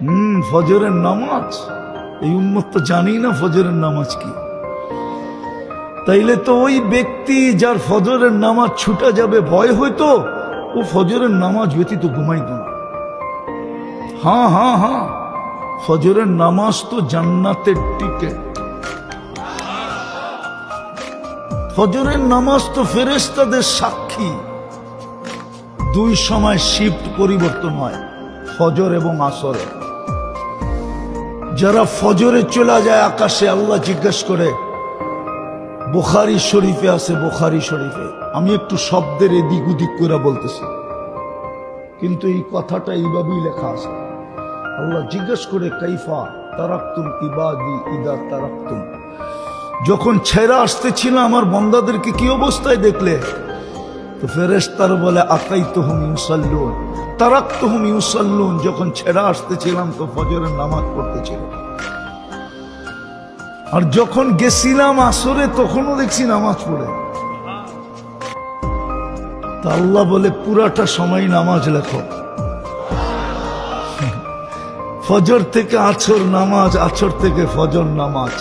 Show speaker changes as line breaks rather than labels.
ফজরের নামাজ, এই উম্মত তো জানি না ফজরের নামাজ কি। তাইলে তো ওই ব্যক্তি যার ফজরের নামাজ ছুটা যাবে ভয় হইতো, ও ফজরের নামাজ ব্যতীত ঘুমাইত না। হ্যাঁ হ্যাঁ হ্যাঁ, ফজরের নামাজ তো জান্নাতের টিকেট। ফজরের নামাজ তো ফেরেশতাদের সাক্ষী। দুই সময় শিফট পরিবর্তন হয়, ফজর এবং আসরে। যারা ফজরে চলে যায় আকাশে, আল্লাহ জিজ্ঞেস করে, বুখারী শরীফে আছে, বুখারী শরীফে, আমি একটু শব্দের এদিক ওদিক করে বলতেছি, কিন্তু এই কথাটা এইভাবেই লেখা আছে। আল্লাহ জিজ্ঞেস করে, কাইফা তারাকতুম ইবাদি ইদা তারাকতুম, যখন ছেড়ে আসতেছিল আমার বান্দাদেরকে কি অবস্থায় দেখলে? তো ফেরেশতারা বলে, আতাইতুহুম ইউসাল্লুন তারাকতুহুম ইউসাল্লুন, যখন ছেড়ে আসতেছিলাম তো ফজরের নামাজ পড়তেছিল, আর যখন গেছিলাম আসরে তখনও দেখছি নামাজ পড়ে। তা আল্লাহ বলে, পুরাটা সময় নামাজ লেখো। ফজর থেকে আছর নামাজ, আছর থেকে ফজর নামাজ।